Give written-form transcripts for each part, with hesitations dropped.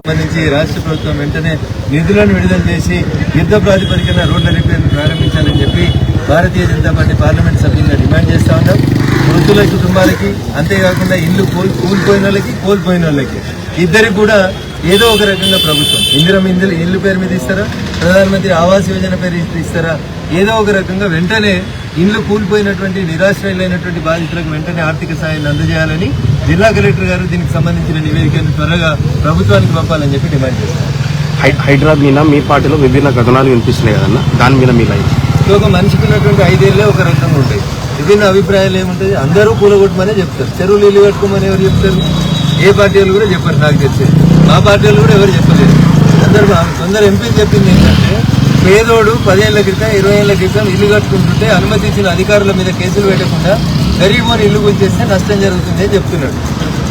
సంబంధించి రాష్ట్ర ప్రభుత్వం వెంటనే నిధులను విడుదల చేసి యుద్ధ ప్రాతిపదికన రోడ్ల రిపేర్ను ప్రారంభించాలని చెప్పి భారతీయ జనతా పార్టీ పార్లమెంట్ సభ్యులుగా డిమాండ్ చేస్తా ఉన్నాం. మృతుల కుటుంబాలకి, అంతేకాకుండా ఇల్లు కూలిపోయిన వాళ్ళకి, కోల్పోయిన వాళ్ళకి ఇద్దరికి కూడా ఏదో ఒక రకంగా ప్రభుత్వం ఇల్లు పేరు మీద ఇస్తారా, ప్రధానమంత్రి ఆవాస్ యోజన పేరు ఇస్తారా, ఏదో ఒక రకంగా వెంటనే ఇల్లు కూలిపోయినటువంటి నిరాశ్రయులైనటువంటి బాధితులకు వెంటనే ఆర్థిక సాయాన్ని అందజేయాలని జిల్లా కలెక్టర్ గారు దీనికి సంబంధించిన నివేదికను త్వరగా ప్రభుత్వానికి పంపాలని చెప్పి డిమాండ్ చేశారు. హైదరాబాద్ మీద మీ పార్టీలో విభిన్న కథనాలు వినిపిస్తున్నాయి కదన్నా, దాని మీద మీ లైఫ్ ఒక మనిషికి ఉన్నటువంటి 5 ఏళ్లే ఒక రకంగా ఉంటాయి. విభిన్న అభిప్రాయాలు ఏముంటాయి? అందరూ కూలగొట్టమనే చెప్తారు. చెరువులు ఇల్లు కట్టుకోమని ఎవరు చెప్తారు? ఏ పార్టీ వాళ్ళు కూడా చెప్పారు. నాకు తెలిసి మా పార్టీ వాళ్ళు కూడా ఎవరు చెప్పలేదు. కొందరు ఎంపీలు చెప్పింది ఏంటంటే, పేదోడు 10 ఏళ్ల క్రితం 20 ఏళ్ల క్రితం ఇల్లు కట్టుకుంటుంటే అనుమతి ఇచ్చిన అధికారుల మీద కేసులు పెట్టకుండా గరీబోని ఇల్లు గుంచేస్తే నష్టం జరుగుతుంది అని చెప్తున్నాడు.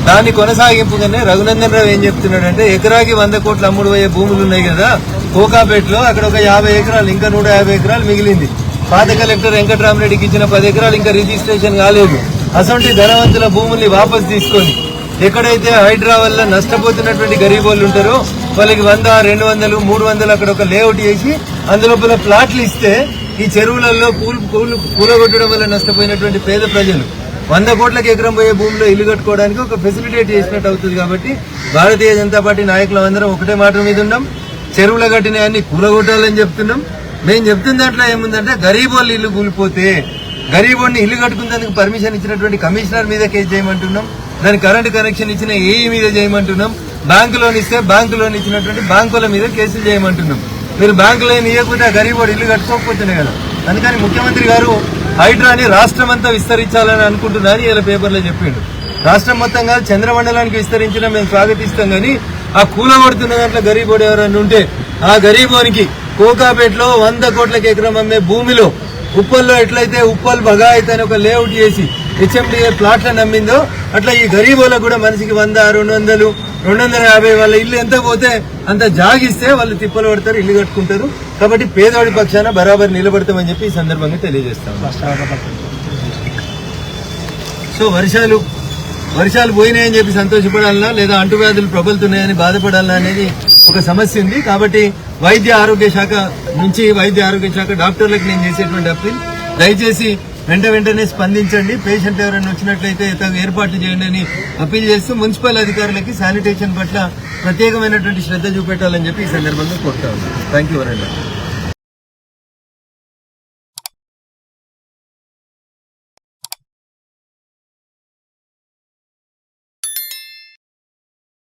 దాన్ని కొనసాగింపుగానే రఘునందన్ రావు ఏం చెప్తున్నాడంటే, ఎకరాకి 100 కోట్లు అమ్ముడు పోయే భూములు ఉన్నాయి కదా కోకాపేటలో, అక్కడ ఒక 50 ఎకరాలు ఇంకా 150 ఎకరాలు మిగిలింది. పాత కలెక్టర్ వెంకటరామరెడ్డికి ఇచ్చిన 10 ఎకరాలు ఇంకా రిజిస్ట్రేషన్ కాలేదు. అసొంటి ధనవంతుల భూముల్ని వాపసు తీసుకొని ఎక్కడైతే హైడ్రా వల్ల నష్టపోతున్నటువంటి గరీబోళ్ళు ఉంటారో వాళ్ళకి 100, 200, 300 అక్కడ ఒక లేఅవుట్ చేసి అందులోపల ప్లాట్లు ఇస్తే ఈ చెరువులలో కూలగొట్టడం వల్ల నష్టపోయినటువంటి పేద ప్రజలు 100 కోట్లకి ఎకరం పోయే భూమిలో ఇల్లు కట్టుకోవడానికి ఒక ఫెసిలిటేట్ చేసినట్టు అవుతుంది. కాబట్టి భారతీయ జనతా పార్టీ నాయకులు అందరం ఒకటే మాట మీద ఉన్నాం. చెరువుల కట్టినవన్నీ కూలగొట్టాలని చెప్తున్నాం. మేము చెప్తున్న దాంట్లో ఏముందంటే, గరీబోళ్ళు ఇల్లు కూలిపోతే గరీబోడిని ఇల్లు కట్టుకునేందుకు పర్మిషన్ ఇచ్చినటువంటి కమిషనర్ మీద కేసు చేయమంటున్నాం. దానికి కరెంటు కనెక్షన్ ఇచ్చిన ఏఈ మీద చేయమంటున్నాం. బ్యాంకు లోన్ ఇస్తే బ్యాంకు లోన్ ఇచ్చినటువంటి బ్యాంకుల మీద కేసులు చేయమంటున్నాం. మీరు బ్యాంకు లోన్ ఇవ్వకుండా గరీబోడు ఇల్లు కట్టుకోకపోతున్నాయి కదా. అందుకని ముఖ్యమంత్రి గారు హైడ్రాని రాష్ట్రం అంతా విస్తరించాలని అనుకుంటున్నారని ఇలా పేపర్లో చెప్పిండు. రాష్ట్రం మొత్తం కాదు, చంద్రమండలానికి విస్తరించడం మేము స్వాగతిస్తాం. కానీ ఆ కూలగొడుతున్న దాంట్లో గరీబోడు ఎవరైనా ఉంటే ఆ గరీబోనికి కోకాపేటలో 100 కోట్లకి ఎకరం అమ్మే భూమిలో ఉప్పల్లో ఎట్లయితే ఉప్పల్ బగాయత్ అని ఒక లేఅవుట్ చేసి హెచ్ఎండిఏ ప్లాట్లను అమ్మిందో అట్లా ఈ గరీబోలకు కూడా మనిషికి 100, 200, 250 వాళ్ళ ఇల్లు ఎంత పోతే అంత జాగిస్తే వాళ్ళు తిప్పలు పడతారు, ఇల్లు కట్టుకుంటారు. కాబట్టి పేదవాడి పక్షాన బరాబర్ నిలబడతామని చెప్పి ఈ సందర్భంగా తెలియజేస్తాం. సో వర్షాలు పోయినాయని చెప్పి సంతోషపడాలన్నా లేదా అంటువ్యాధులు ప్రబలుతున్నాయని బాధపడాలన్నా అనేది ఒక సమస్య ఉంది. కాబట్టి వైద్య ఆరోగ్య శాఖ డాక్టర్లకు నేను చేసేటువంటి అప్పీల్, దయచేసి వెంటనే స్పందించండి. పేషెంట్ ఎవరైనా వచ్చినట్లయితే ఏర్పాట్లు చేయండి అని అప్పీల్ చేస్తూ మున్సిపల్ అధికారులకి శానిటేషన్ పట్ల ప్రత్యేకమైనటువంటి శ్రద్ధ చూపెట్టాలని చెప్పి ఈ సందర్భంగా కోరుతా ఉన్నాను. Thank you.